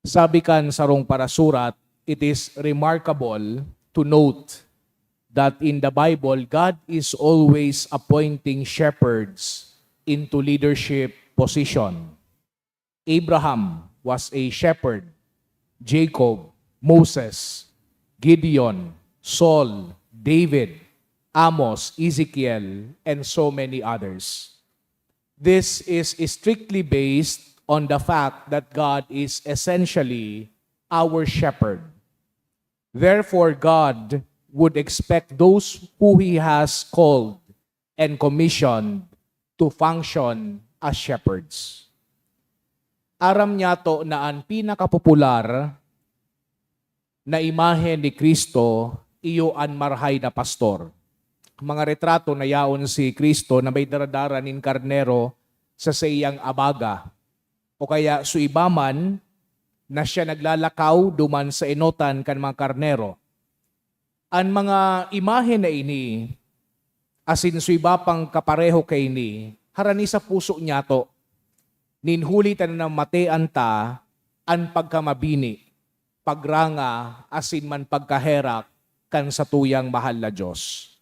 Sabi kan sarong parasurat, it is remarkable to note that in the Bible, God is always appointing shepherds into leadership position. Abraham was a shepherd, Jacob, Moses, Gideon, Saul, David, Amos, Ezekiel, and so many others. This is strictly based on the fact that God is essentially our shepherd. Therefore, God would expect those who He has called and commissioned to function as shepherds. Aram niya to na ang pinakapopular na imahe ni Kristo iyo an marhay na pastor. Mga retrato na yaon si Kristo na may daradara nin karnero sa siyang abaga. O kaya suibaman na siya naglalakaw duman sa inotan kan mga karnero. Ang mga imahe na ini, asin suibapang kapareho kay ni, harani sa puso niya to, ninhulitan na matean ta, an pagkamabini, pagranga, asin man pagkaherak, kan sa tuyang mahal na Diyos.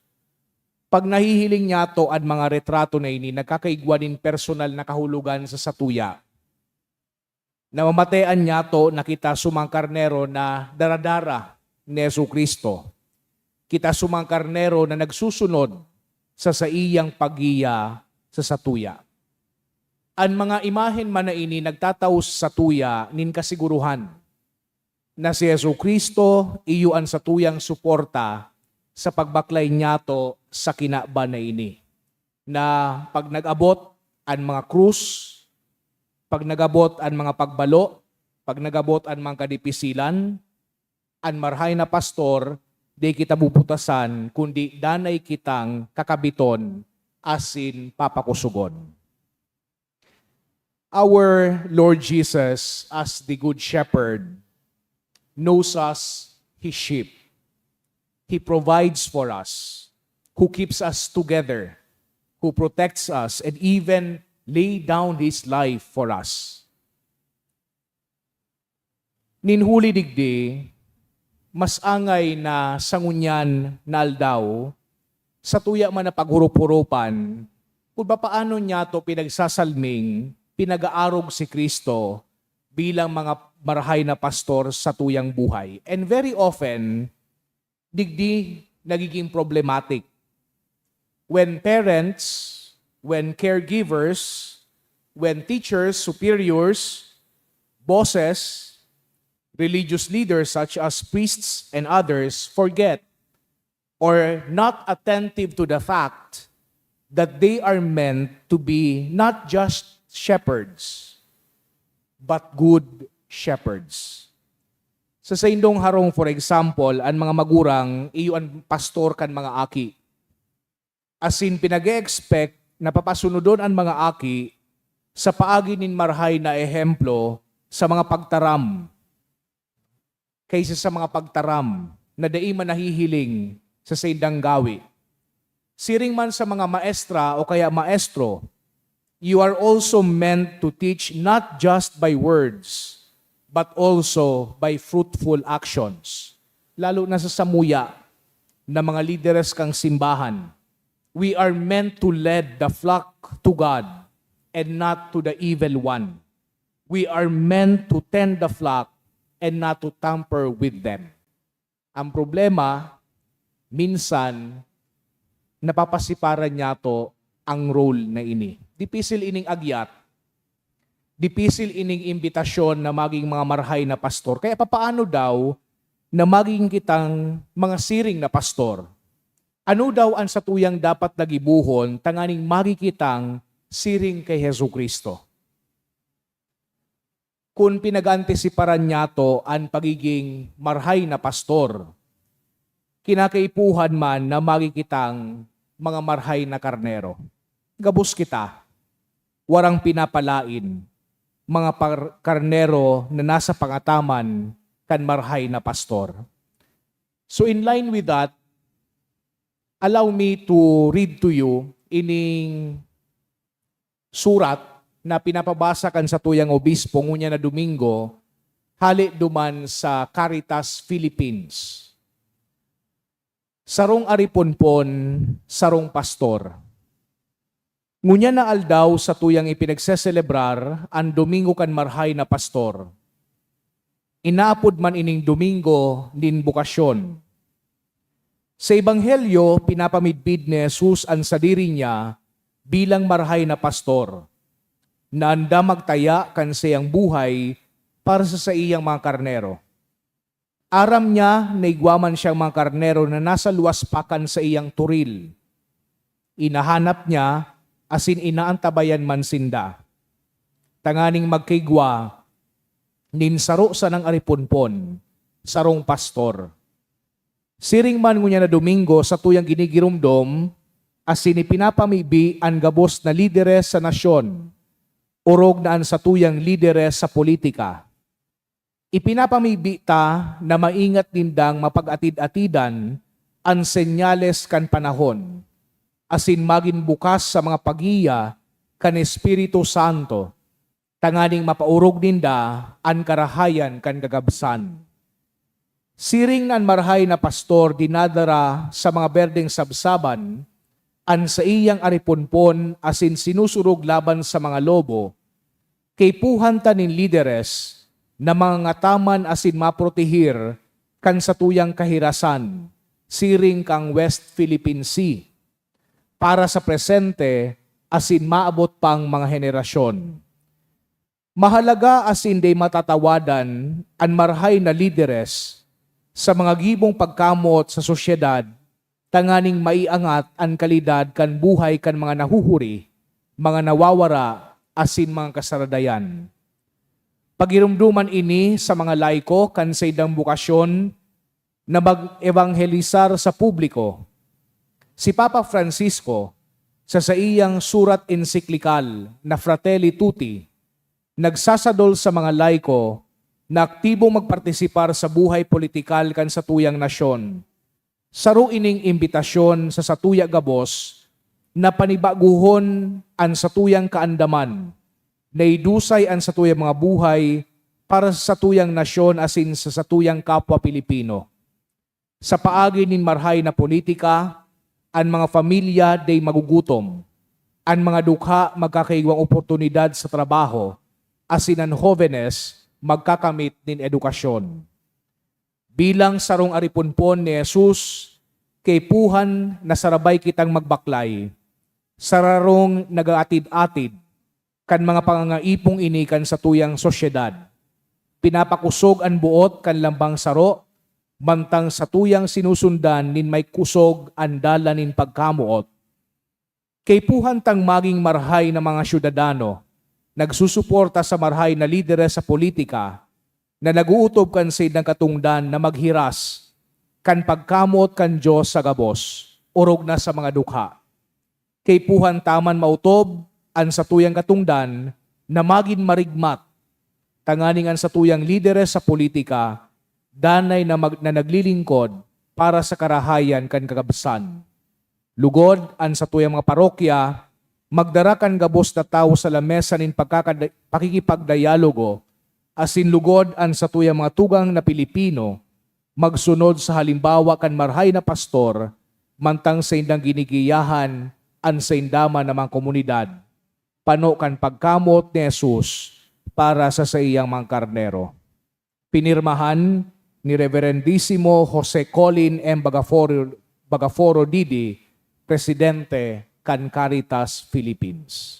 Pag nahihiling niya to ang mga retrato na ini, nagkakaigwanin personal na kahulugan sa satuya. Namamatean niya to na kita sumang karnero na daradara ni Yesu Kristo. Kita sumang karnero na nagsusunod sa saiyang pagiya sa satuya. Ang mga imahen man na ini nagtataos sa tuya nin kasiguruhan na si Yesu Kristo iyo ang satuyang suporta sa pagbaklay niya to sa kinaba na ini. Na pag nag-abot ang mga krus, pag nagabot ang mga pagbalo, pag nagabot ang mga kadipisilan, ang marhay na pastor, di kita bubutasan, kundi danay kitang kakabiton, asin papakusugon. Our Lord Jesus, as the Good Shepherd, knows us, His sheep. He provides for us, who keeps us together, who protects us, and even lay down His life for us. Ninhuli digdi, mas angay na sangunyan na aldaw, sa tuya man na paghurup-hurupan, kung paano niya to pinagsasalming, pinag-aarog si Kristo bilang mga marhay na pastor sa tuyang buhay. And very often, digdi nagiging problematic. When parents, when caregivers, when teachers, superiors, bosses, religious leaders such as priests and others forget or not attentive to the fact that they are meant to be not just shepherds, but good shepherds. Sa indong harong, for example, ang mga magurang, iyo ang pastor kan mga aki. Asin pinag-expect na papasunodon ang mga aki sa paagi nin marhay na ehemplo sa mga pagtaram kaysa sa mga pagtaram na dai man nahihiling sa saindang gawi. Siring man sa mga maestra o kaya maestro, you are also meant to teach not just by words, but also by fruitful actions. Lalo na sa samuya na mga lideres kang simbahan. We are meant to lead the flock to God and not to the evil one. We are meant to tend the flock and not to tamper with them. Ang problema, minsan, napapasiparan niya to ang role na ini. Dipisil ining agyat, dipisil ining imbitasyon na maging mga marhay na pastor. Kaya papaano daw na maging kitang mga siring na pastor? Ano daw ang satuyang dapat nagibuhon tanganing makikitang siring kay Hesu Kristo? Kung pinag-antisiparan niya to ang pagiging marhay na pastor, kinakaipuhan man na makikitang mga marhay na karnero. Gabos kita, warang pinapalain, mga karnero na nasa pangataman kan marhay na pastor. So in line with that, allow me to read to you ining surat na pinapabasa kan sa tuyang obispo ngunya na Domingo hali duman sa Caritas Philippines. Sarong ariponpon, sarong pastor. Ngunya na aldaw sa tuyang ipinagseselebrar ang Domingo kan Marhay na Pastor. Inaapod man ining Domingo nin bukasyon. Sa Ebanghelyo, pinapamidbid ni Jesus ang sadiri niya bilang marhay na pastor, na anda magtaya kan siyang buhay para sa iyang mga karnero. Aram niya na igwaman siyang mga karnero na nasa luwaspakan sa iyang turil. Inahanap niya asin inaantabayan man sinda. Tanganing magkaigwa, ninsaro sa ng ariponpon, sarong pastor. Siring man ngunya na Domingo sa tuyang ginigirumdom, asin ipinapamibi ang gabos na lideres sa nasyon, urog na ang sa tuyang lideres sa politika. Ipinapamibi ta na maingat nindang mapag-atid-atidan ang senyales kan panahon, asin maging bukas sa mga pagiya kan Espiritu Santo, tanganing mapaurog ninda ang karahayan kan gagabsan. Siring nan marhay na pastor dinadara sa mga berdeng sabsaban, an sa iyang ariponpon asin sinusurog laban sa mga lobo, kay puhanta nin lideres na mga ngataman asin maprotehir kan sa tuyang kahirasan, siring kang West Philippine Sea, para sa presente asin maabot pang mga henerasyon. Mahalaga asin day matatawadan an marhay na lideres sa mga gibong pagkamot sa sosyedad, tanganing maiangat ang kalidad kan buhay kan mga nahuhuri, mga nawawara, asin mga kasaradayan. Pagirumduman ini sa mga laiko kan sa idang bukasyon na mag-ebanghelisar sa publiko. Si Papa Francisco, sa iyang surat ensiklikal na Fratelli Tutti, nagsasadol sa mga laiko na aktibong magpartisipar sa buhay politikal kan sa tuyang nasyon. Saro ining imbitasyon sa satuya gabos na panibaguhon ang satuyang kaandaman, na idusay ang satuyang mga buhay para sa satuyang nasyon asin sa satuyang kapwa Pilipino. Sa paagi nin marhay na politika, ang mga pamilya day magugutom, ang mga dukha magkakaigwang oportunidad sa trabaho, asin ang jóvenes magkakamit nin edukasyon. Bilang sarong aripunpon ni Jesus, kay puhan na sarabay kitang magbaklay, sararong nagaatid-atid, kan mga pangangaipong inikan sa tuyang sosyedad. Pinapakusog ang buot kan lambang saro, mantang sa tuyang sinusundan nin may kusog ang dala nin pagkamuot. Kay puhan tang maging marhay na mga syudadano, nagsusuporta sa marhay na lideres sa politika, na naguutob kan sa ng katungdan na maghiras, kan pagkamot kan Diyos sa gabos, urog na sa mga dukha. Kay puhan taman mautob, an sa tuyang katungdan, na magin marigmat, tanganing an sa tuyang lideres sa politika, danay na naglilingkod para sa karahayan kan kagabsan. Lugod an sa tuyang mga parokya, magdara kan gabos na tao sa lamesa nin pakikipagdialogo, asin lugod an sa tuyang mga tugang na Pilipino, magsunod sa halimbawa kan marhay na pastor, mantang sa indang ginigiyahan an sa indama ng mga komunidad, pano kan pagkamot ni Jesus para sa iyang mga karnero. Pinirmahan ni Reverendissimo Jose Colin M. Bagaforo Didi, Presidente kan Caritas Philippines.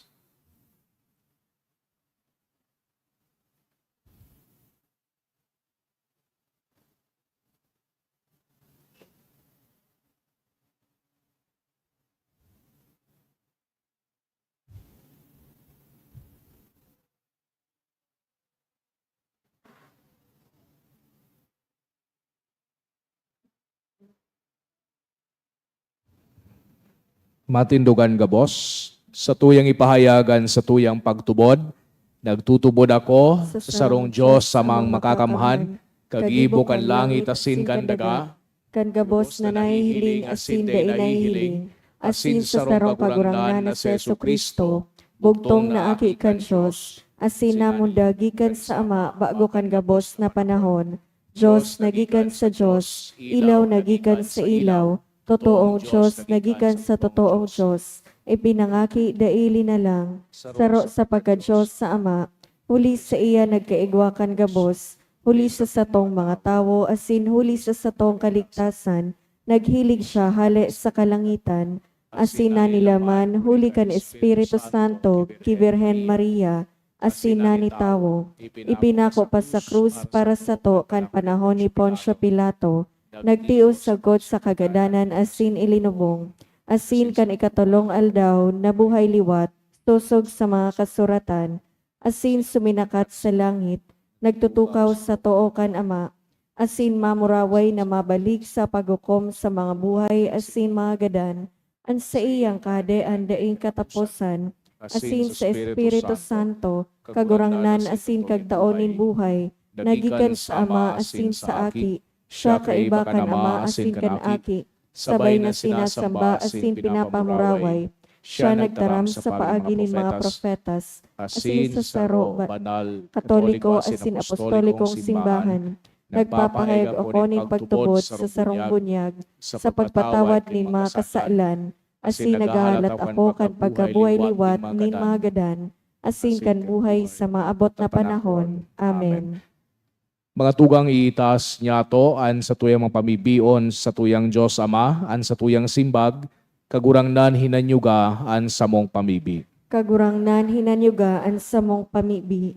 Matindugan gabos, sa tuyang ipahayagan sa tuyang pagtubod, nagtutubod ako sa sarong Diyos sa mga makakamhan, kagibo kan langit asin kan daga, kan gabos na nahihiling asin da inahihiling, asin sa sarong kagurangan na si Jesu Kristo, bugtong na aki kan Diyos, asin namunda gikan sa Ama bago kan gabos na panahon. Diyos nagikan sa Diyos, ilaw nagikan sa ilaw, totoong Diyos nagikan sa totoong Diyos, ipinangaki daili na lang, saro sa pagka-Diyos sa Ama, huli sa iya nagkaigwakan gabos, huli sa satong mga tawo, asin huli sa satong kaligtasan, naghilig siya hali sa kalangitan, asin na nilaman, huli kan Espiritu Santo, ki Birhen Maria, asin na ni tawo, ipinako pa sa krus para sa to kan panahon ni Poncio Pilato, nagtios sagot sa kagadanan asin ilinubong, asin kan ikatulong aldaw nabuhay liwat, tusog sa mga kasuratan, asin suminakat sa langit, nagtutukaw sa too kan Ama, asin mamuraway na mabalik sa paghukom sa mga buhay asin mga gadan, an sa iyang kahadean daing katapusan, asin sa Espiritu Santo, kagurangnan asin kagtaonin buhay, nagikan sa Ama asin sa Aki, siya kaiba kan Ama asin kan Aki, sabay na sinasamba asin pinapamuraway, siya nagtaram sa paaginin mga profetas, asin sa saro banal, katoliko asin apostolikong simbahan, nagpapahayag ako ning pagtubod sa sarong bunyag, sa pagpatawad nin mga kasalan, asin nagahalat ako kan pagkabuhay liwat nin mga gadan, asin kan buhay sa maabot na panahon. Amen. Mga tugang iitas niya to, an sa tuyang mga pamibion sa tuyang Diyos Ama, an sa tuyang simbag, kagurangnan hinanyuga, an sa mong pamibi. Kagurangnan hinanyugaan sa mong pamibi.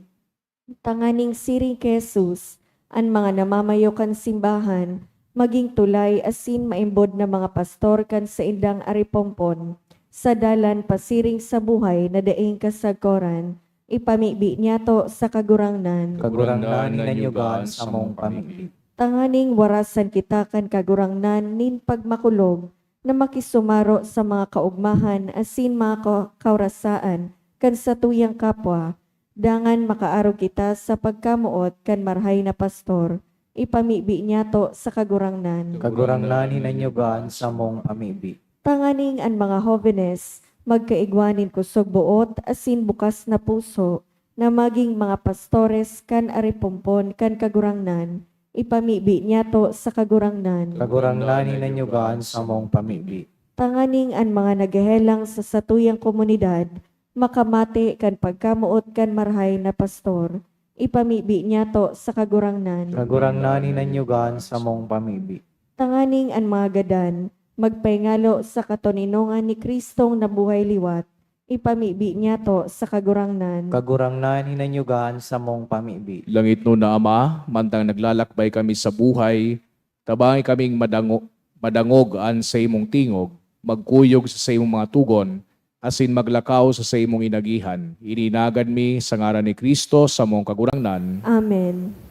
Tanganing siring kay Jesus, ang mga namamayo kan simbahan, maging tulay asin maimbod na mga pastor kan sa indang aripompon, sa dalan pasiring sa buhay na daing kasagkoran, ipamibi niya to sa kagurangnan. Kagurangnan hinanyugaan sa mong pamibi. Tanganing warasan kita kan kagurangnan nin pagmakulog, na makisumaro sa mga kaugmahan asin mga kaurasaan kan sa tuyang kapwa, dangan makaaro kita sa pagkamuot kan marhay na pastor, ipamibi niya to sa kagurangnan. Kagurangnan hinanyugaan sa mong pamibi. Tanganing ang mga hovenes, magkaigwanin kusog buot asin bukas na puso, na maging mga pastores kan aripumpon kan kagurangnan, ipamibi niya to sa kagurangnan. Kagurangnan hinanyugaan sa mong pamibi. Tanganing ang mga nagahelang sa satuyang komunidad, makamati kan pagkamuot kan marhay na pastor, ipamibi niya to sa kagurangnan. Kagurangnan hinanyugaan sa mong pamibi. Tanganing ang mga gadan, magpaingalo sa katoninongan ni Kristong nabuhay liwat, ipamibi niya to sa kagurangnan. Kagurangnan hinanyugaan sa mong pamibi. Langit no na Ama, mantang naglalakbay kami sa buhay, tabangi kaming madangog an sa imong tingog, magkuyog sa imong mga tugon, asin maglakaw sa imong inagihan. Ininagan mi sa ngaran ni Kristo sa mong kagurangnan. Amen.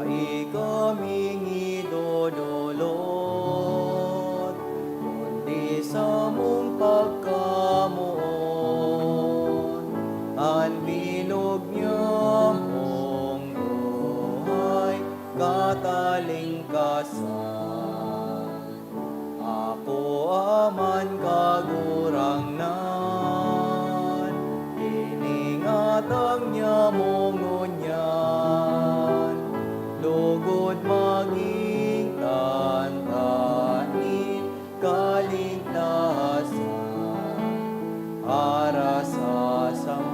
Dai kaming idodolot, kundi sa mong pagkamuot, ang bilog niya mong buhay, katalingkasan. Ako aman kagurangnan, iningatang niya mong ngunyan, lugod maging tantanin, kaligtasan, para sa samo.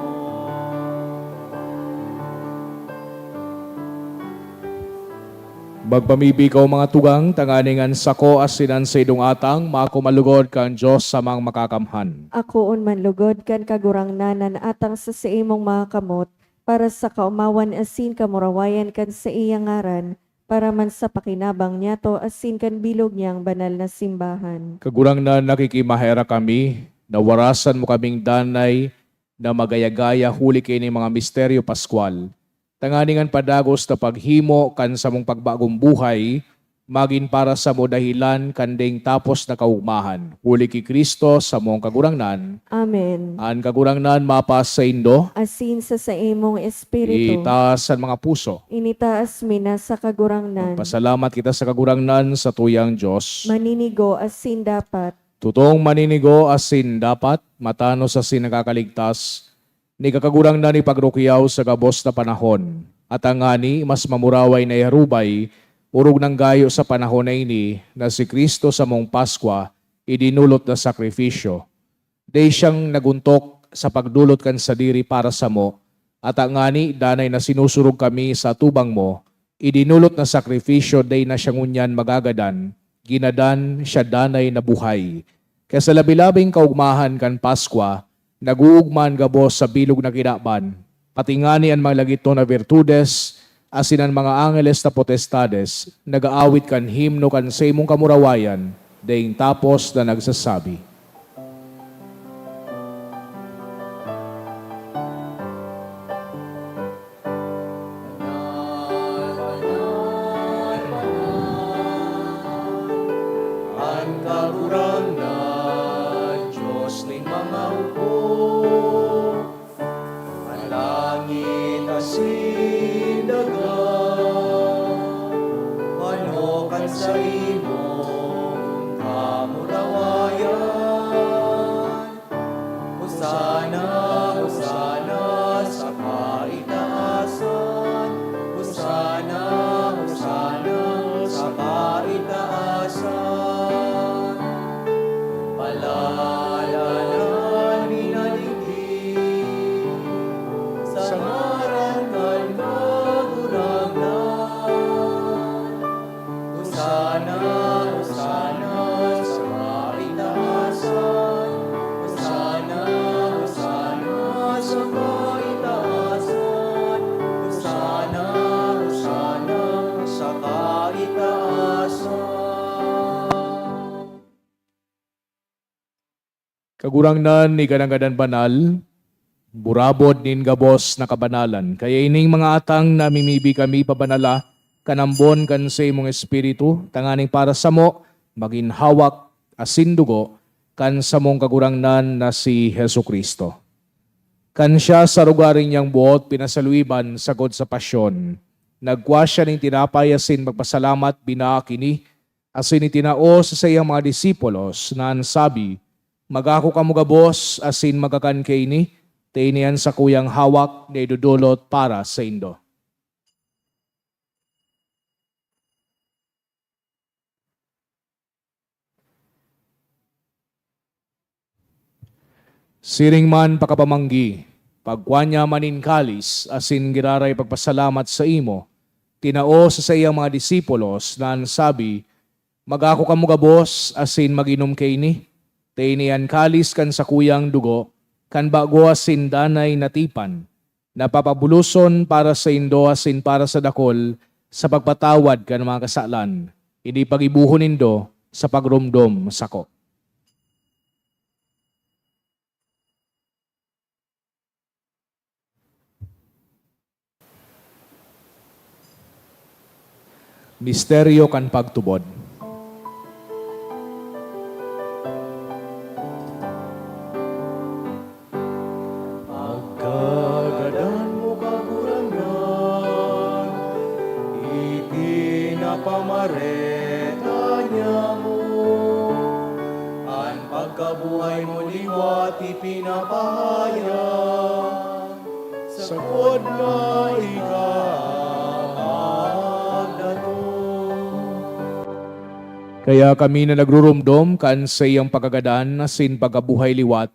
Magpamibi ka mga tugang, tanganingan sako asinan sa idong atang, mako malugod kang Diyos sa mga makakamhan. Ako man lugod kan kagurangnanan atang sa imong mga kamot, para sa kaumawan asin kamurawayan kan sa iyang ngaran, para man sa pakinabang niya to asin kan bilog niyang banal na simbahan. Kagurang na nakikimahera kami, nawarasan mo kaming danay na magayagaya huli kini mga misteryo paskwal. Tanganingan padagos na paghimo kan sa mong pagbagong buhay, magin para sa mo dahilan kanding tapos na kaugmahan. Huli ki Kristo sa mong kagurangnan, Amen. ang kagurangnan mapas sa indo, Asin sa imong espiritu, itaas ang mga puso. initaas mina sa kagurangnan. Pasalamat kita sa kagurangnan sa tuyang Diyos. Maninigo asin dapat, Totoong maninigo asin dapat, matano sa sin nakakaligtas, ni kakagurangnan ni pagrukyaw sa gabos na panahon. At ang ani, mas mamuraway na iharubay, urog ng gayo sa panahon na ini, na si Kristo sa mong Paskwa, idinulot na sakripisyo. Day siyang naguntok sa pagdulot kan sa diri para sa mo, at ang ani, danay na sinusurog kami sa tubang mo, idinulot na sakripisyo, day na siyang unyan magagadan, ginadan siya danay na buhay. Kaya sa labilabing kaugmahan kan Paskwa, naguugman gabos sa bilog na kinaban, patingani ang mga lagito na virtudes, asin ang mga angeles na potestades, nagaawit kan himno kan sa imong kamurawayan, daing tapos na nagsasabi. Ang kagurangnan, Diyos ni mga upo, ang langit asin dagat, ano kan sa imong kamurawayan. Hosana, Hosana sa kaitaasan, Hosana, Hosana sa kaitaasan. Palalanan minaligid sa ngaran kan kagurangnan. Hosana, Hosana sa kaitaasan, Hosana, Hosana sa kaitaasan, Hosana, Hosana sa kaitaasan. Kagurangnan ni kananggadan banal, burabod nin gabos na kabanalan. Kaya ining mga atang namimibi kami pabanala, kanambon kan sa imong espiritu, tanganing para sa mo, maging hawak asin dugo, kan sa mong kagurangnan na si Hesu Kristo. Kan siya sa rugaring niyang buot, pinasaluiban sagod sa pasyon. Nagwa siya ng tinapay asin magpasalamat binaakini, asin itinao sa sayang mga disipulos na sabi, magako kamo gabos asin magakan kaini, tainian sa kuyang hawak na idudulot para sa indo. Siring man pakapamanggi, pagkwanya manin kalis, asin giraray pagpasalamat sa imo, tinao sa sayang mga disipulos na sabi, magako kamo gabos asin maginom kaini, tainian kalis kan sa kuyang dugo, kan bago asin danay natipan, napapabuluson para sa indo asin para sa dakol, sa pagpatawad kan mga kasalan, hindi pagibuhon nindo sa pagrumdom sako. Misteryo kan pagtubod. Pagkagadan mo kagurangan, ipinapamareta niya mo. Ang pagkabuhay mo liwat ipinapahayag, sakod na ikapagdato. Kaya kami na nagrurumdom kan sa iyang pagkagadan asin pagkabuhay liwat,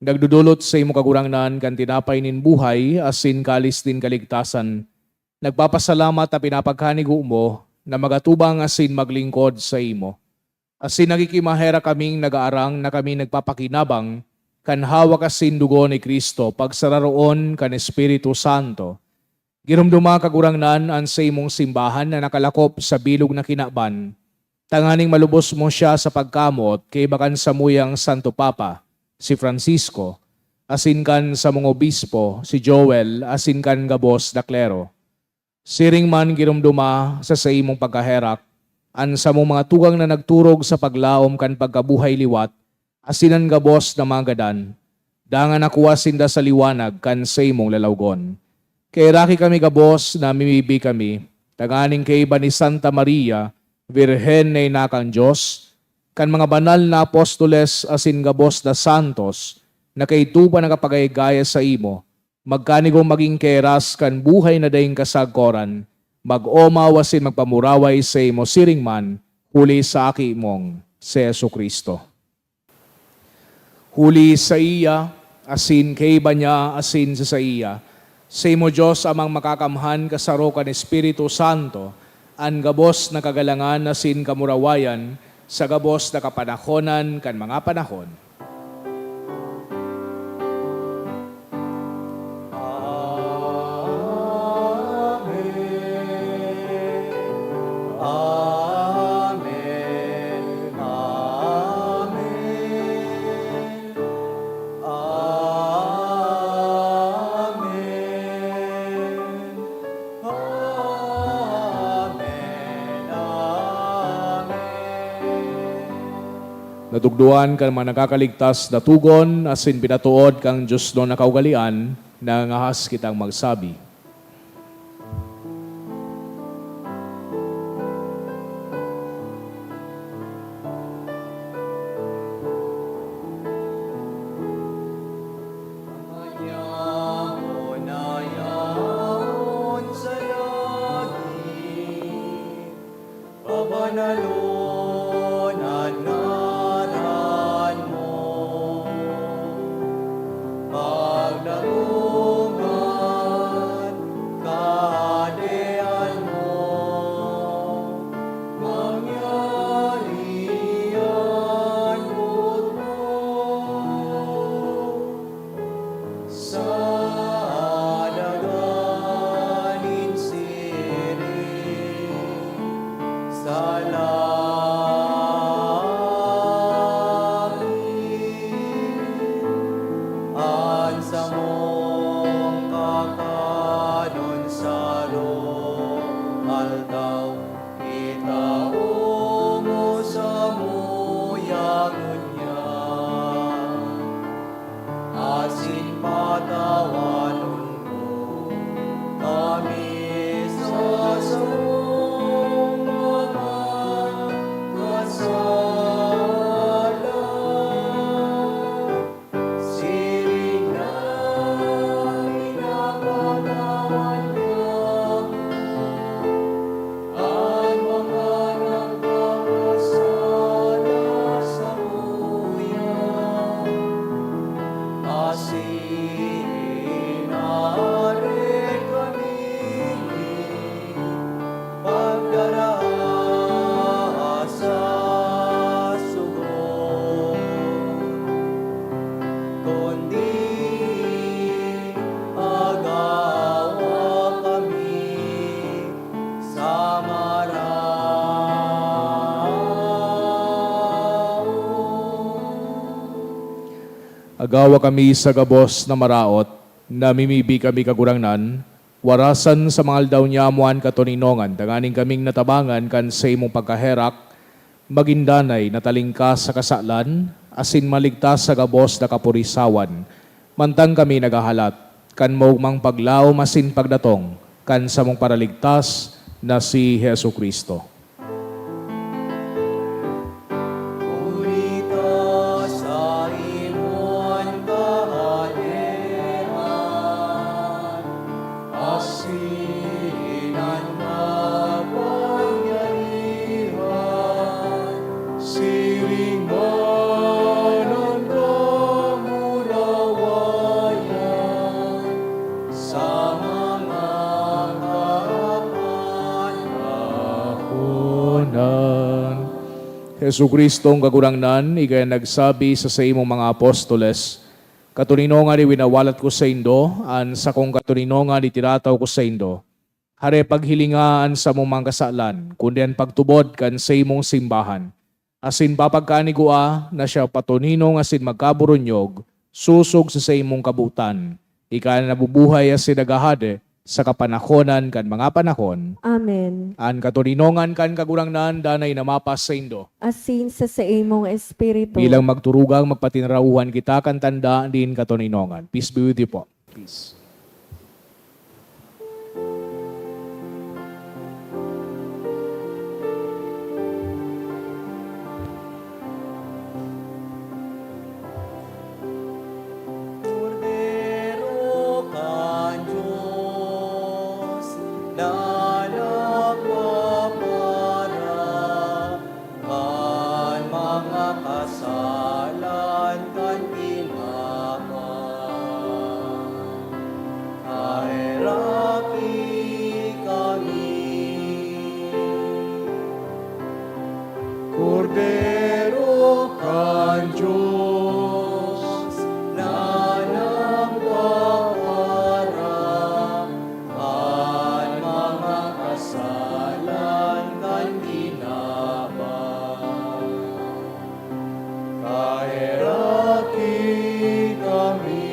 nagdudulot sa imo kagurangnan kan tinapay nin buhay asin kalis din kaligtasan. Nagpapasalamat na pinapagkanigo mo na magatubang asin maglingkod sa imo. Asin nagikimahera kaming nagaarang na kami nagpapakinabang kan hawak asin dugo ni Kristo pagsararoon kan Espiritu Santo. Girumduma kagurangnan ang sa imong simbahan na nakalakop sa bilog na kinaban. Tanganing malubos mo siya sa pagkamot kay bakan sa muyang Santo Papa, si Francisco, asin kan sa mga obispo, si Joel, asin kan gabos na klero. Siring man girumduma sa imong pagkaherak, an sa mong mga tugang na nagturog sa paglaom kan pagkabuhay liwat, asinan gabos na mga gadan, dangan nakuha sinda sa liwanag kan sa imong lalawgon. Kay raki kami gabos na mimibi kami, taganing kay iba ni Santa Maria, Virhen na inakang Diyos, kan mga banal na apostoles asin gabos na santos, na kay tuba nakapagayagaya sa imo, magkanigong maging keras kan buhay na daing kasagkoran, mag-omaw asin magpamuraway sa imo siring man, huli sa aki mong si Yesu Kristo. Huli sa iya, asin kay iba niya, asin sa iya, sa imo Diyos amang makakamhan kasaro kan Espiritu Santo, an gabos na kagalangan asin kamurawayan, sa gabos na kapanahonan kan mga panahon. Amen. Amen. Amen. Natugduan kan mga nakakaligtas na tugon, asin pinatuod kang Diyos no nakaugalian, na ngahas kitang magsabi. Yaon na yaon sa langit, pabanalon at ngalan mo. Pagdatungan, kahadean mo, mangyarihan mo sa daganin siring, sa langit, an sa mong kakanon sa aldaw, itao mo sa muyangon niya. Asin patawanon mo kami sa samong mga kasalan. Siring na pinapanawan niya ang mga nagkakasala sa muyan. Asinare kami pagdaraan sa sugo, kundi agawa kami sa maraon. Agawa kami sa gabos na maraot, namimibi kami kagurangnan, warasan sa mga aldaw niya amuan katuninongan, tanganing kaming natabangan kan sa imong pagkaherak, magindanay natalingkas sa kasalan, asin maligtas sa gabos na kapurisawan, mantang kami nagahalat, kan mang paglaom asin pagdatong, kan sa mong paraligtas na si Hesu Kristo. Purita sa imong kahadean, asinan mapangyarihan, siringanan kamurawayan, sa mga Unan. Hesu Kristo ang kagurangnan, ikay nagsabi sa imong mga apostoles, katuninongan winawalat ko sa indo, an sa kong katuninongan itirataw ko sa indo. Hare paghilingaan sa mong mga kasalan, kundi ang pagtubod kan sa imong simbahan. Asin papagkanigua na siya patuninong asin magkaburunyog, susog sa imong kabutan. Ika na nabubuhay asin nagahade sa kapanahonan kan mga panahon, Amen. an katurinongan kan kagurangnan danay namapas sa Indo. Asin sa imong espiritu. Bilang magturugang magpatinarauhan kita kan tanda din katurinongan. Peace be with you po. Peace. Cordero kan Diyos na nagpapara kan mga kasalan kan pinapa. Kahirapi kami. Cordero kan Diyos na nagpapara kan mga kasalan kan binaba. Kahiraki kami.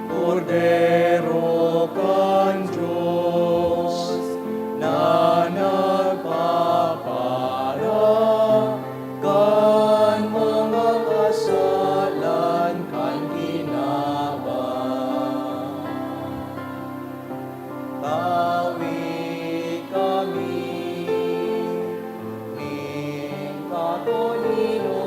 Cordero kan Diyos na nagpapara kan mga kasalan kan ginaba. Tawi kami ning katulinongan.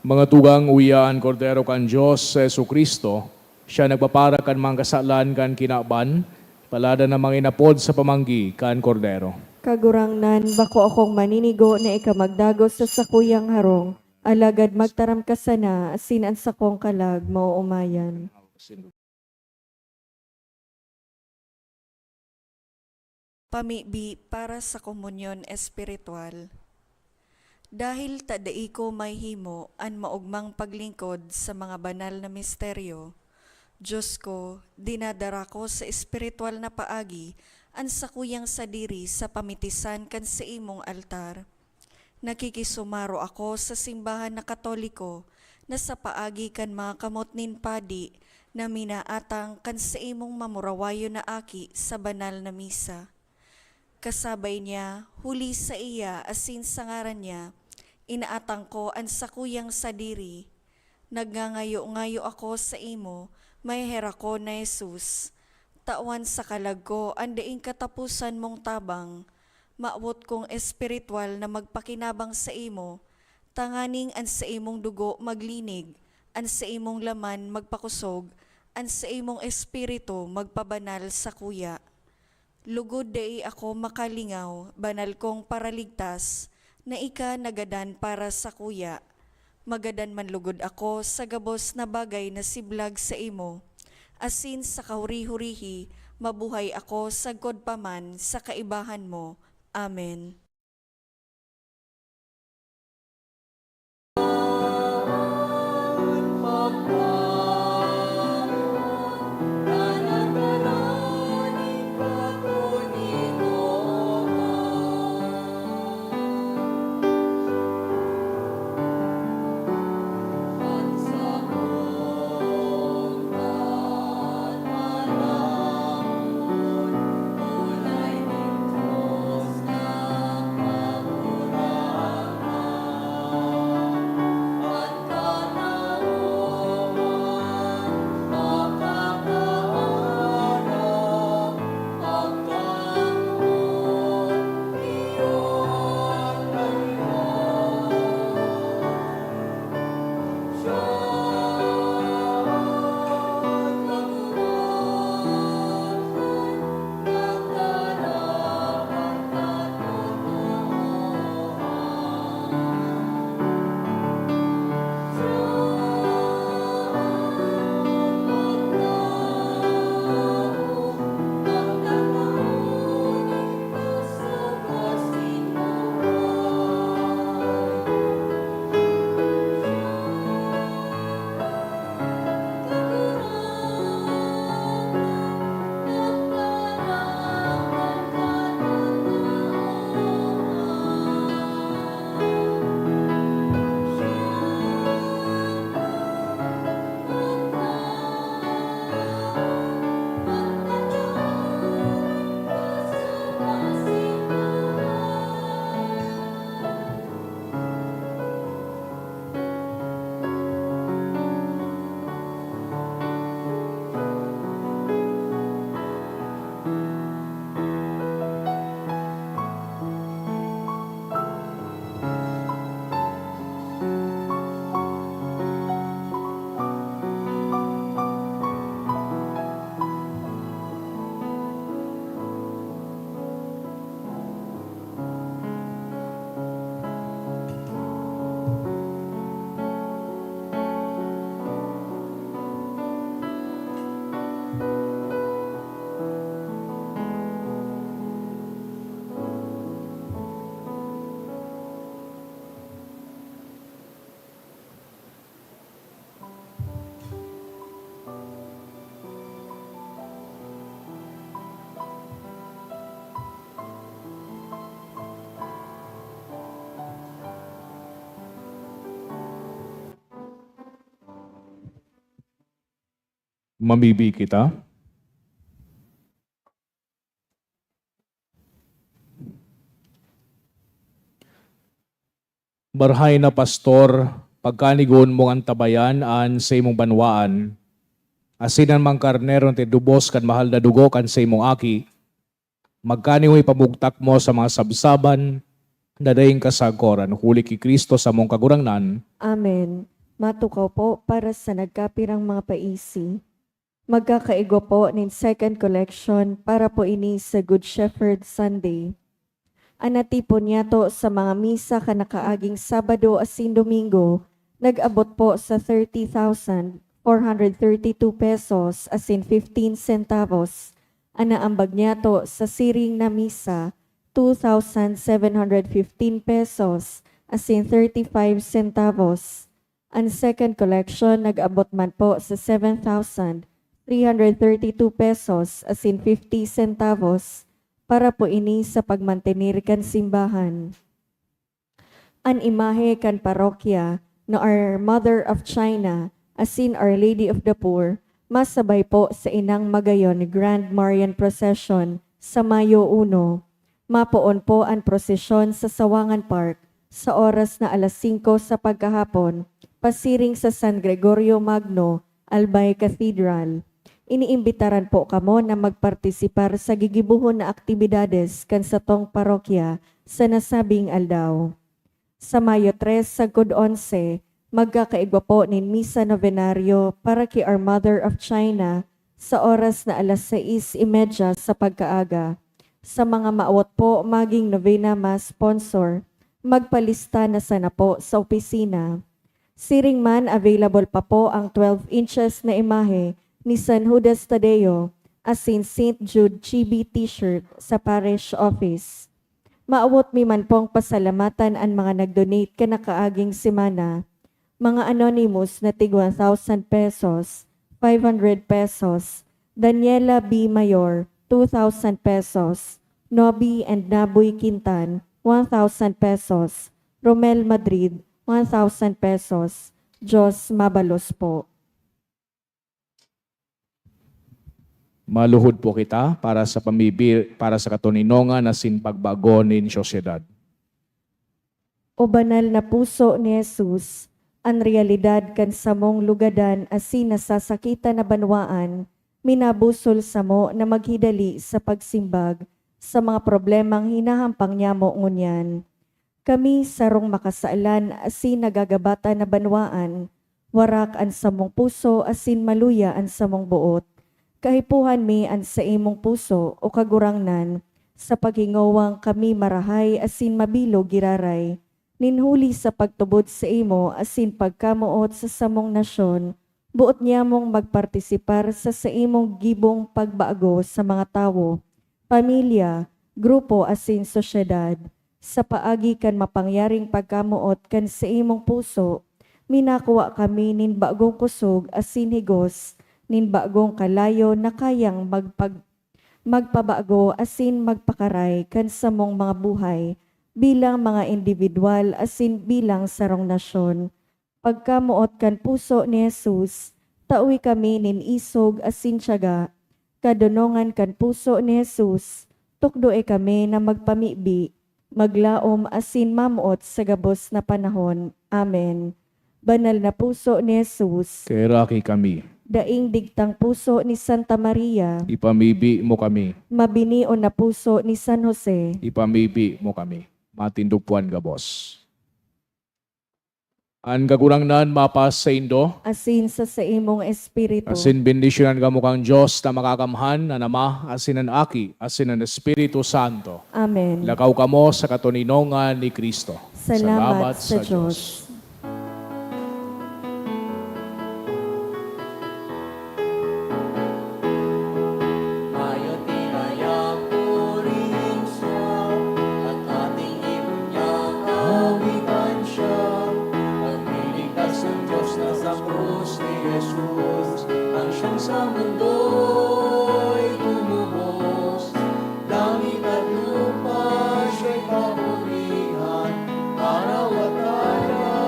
Mga tugang uyan, Kordero kan Diyos sa Kristo, siya nagpapara kan mga kasalan kan kinaban, palada na mga inapod sa pamanggi kan Kordero. Kagurangnan, bako akong maninigo na ikamagdagos sa sakuyang harong. Alagad magtaram ka sana, asin ang sakong kalag, mauumayan. Pamibi para sa komunyon espiritual. Dahil tadai ko may himo an maugmang paglingkod sa mga banal na misteryo, Diyos ko, dinadara ko sa espiritual na paagi an sakuyang sadiri sa pamitisan kan sa imong altar. Nakikisumaro ako sa simbahan na Katoliko na sa paagi kan mga kamotnin padi na minaatang kan sa imong mamurawayo na aki sa banal na misa. Kasabay niya, huli sa iya asin sa ngaran niya, inaatang ko ang sakuyang sadiri. Nagngangayo-ngayo ako sa imo, may hera ko na Jesus. Tawan sa kalag ko, ang daing katapusan mong tabang. Maawot kong espiritual na magpakinabang sa imo, tanganing an sa imong dugo maglinig, an sa imong laman magpakusog, an sa imong espiritu magpabanal sa kuya. Lugod dai ako makalingaw, banal kong paraligtas, na ika nagadan para sa kuya. Magadan man lugod ako sa gabos na bagay na siblag sa imo. Asin sa kahuri-hurihi, mabuhay ako sa godpaman sa kaibahan mo. Amen. Mamibi kita. Barhay na pastor, pagkanigon mong antabayan an sa imong banwaan, asinan mang karnero ti dubos kan mahal na dugo kan sa imong aki, magkaniway pamugtak mo sa mga sabsaban, nadaying kasagoran, huli ki Kristo sa mong kagurangnan, Amen. Matukaw po para sa nagkapirang mga paisi. Magkakaigo po nin second collection para po ini sa Good Shepherd Sunday. Anatipon niya to sa mga misa kanakaaging Sabado asin Domingo, nag-abot po sa 30,432 pesos asin 15 centavos. Anaambag niya to sa siring na misa, 2,715 pesos asin 35 centavos. Ang second collection nag-abot man po sa 7,332 pesos asin 50 centavos para po ini sa pagmantenir kan simbahan. An imahe kan parokya na Our Mother of China asin Our Lady of the Poor masabay po sa inang magayon Grand Marian Procession sa Mayo 1. Mapoon po ang prosesyon sa Sawangan Park sa oras na alas 5 sa pagkahapon, pasiring sa San Gregorio Magno, Albay Cathedral. Iniimbitaran po kamo na magpartisipar sa gigibuhon na aktibidades kan sa tong parokya sa nasabing aldaw. Sa Mayo 3 sa Good 11, magkakaigwa po nin Misa Novenario para kay Our Mother of China sa oras na alas 6:30 sa pagkaaga. Sa mga maawat po maging novena mas sponsor, magpalista na sana po sa opisina. Siring man available pa po ang 12 inches na imahe ni San Judas Tadeo asin St. Jude Chibi t-shirt sa parish office. Maawot mi man pong pasalamatan ang mga nag-donate kanakaaging semana. Mga anonymous na tig 1,000 pesos, 500 pesos, Daniela B. Mayor, 2,000 pesos, Nobi and Naboy Quintan, 1,000 pesos, Romel Madrid, 1,000 pesos, Diyos mabalos po. Maluhod po kita para sa para sa katuninongan na sinpagbago nin syosyedad. O banal na puso ni Jesus, ang realidad kan samong lugadan asin nasasakitan na banwaan, minabusol sa mo na maghidali sa pagsimbag sa mga problemang hinahampang niya mo ngunyan. Kami sarong makasaalan asin nagagabata na banwaan, warak ang samong puso asin maluya ang samong buot. Kahipuhan mi ang sa imong puso o kagurangnan, sa paghingawang kami marahay asin mabilo giraray, ninhuli sa pagtubod sa imo asin pagkamuot sa samong nasyon, buot niya mong magpartisipar sa imong gibong pagbago sa mga tawo, pamilya, grupo asin sosyedad. Sa paagi kan mapangyaring pagkamuot kan sa imong puso, minakuha kami nin bagong kusog asin higos, nin bagong kalayo na kayang magpabago asin magpakaray kan sa mong mga buhay bilang mga individual asin bilang sarong nasyon. Pagkamuot kan puso ni Jesus, tawi kami nin isog asin tiyaga. Kadunongan kan puso ni Jesus, tukdoe kami na magpamibi, maglaom asin mamuot sa gabos na panahon. Amen. Banal na puso ni Jesus, Kairaki kami, daing digtang puso ni Santa Maria, ipamibi mo kami, mabinion na puso ni San Jose, ipamibi mo kami, matindugpuan gabos. Ang kagurangnan mapas sa Indo, asin sa imong espiritu. asin bendisyonan ka mo kang Diyos na makakamhan na nama, asin ang Aki, asin ang Espiritu Santo. Amen. Lakaw ka mo sa katuninongan ni Kristo. Salamat sa Diyos. Tayo tinayang purihin siya, at ating ibunyang awitan siya. Ang niligtas ng Diyos na sa krus ni Jesus, ang siyang sa mundo'y tumubos. Langit at lupa siya'y papurihan, araw at araw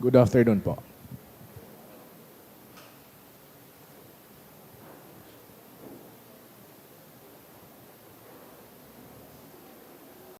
Good afternoon po.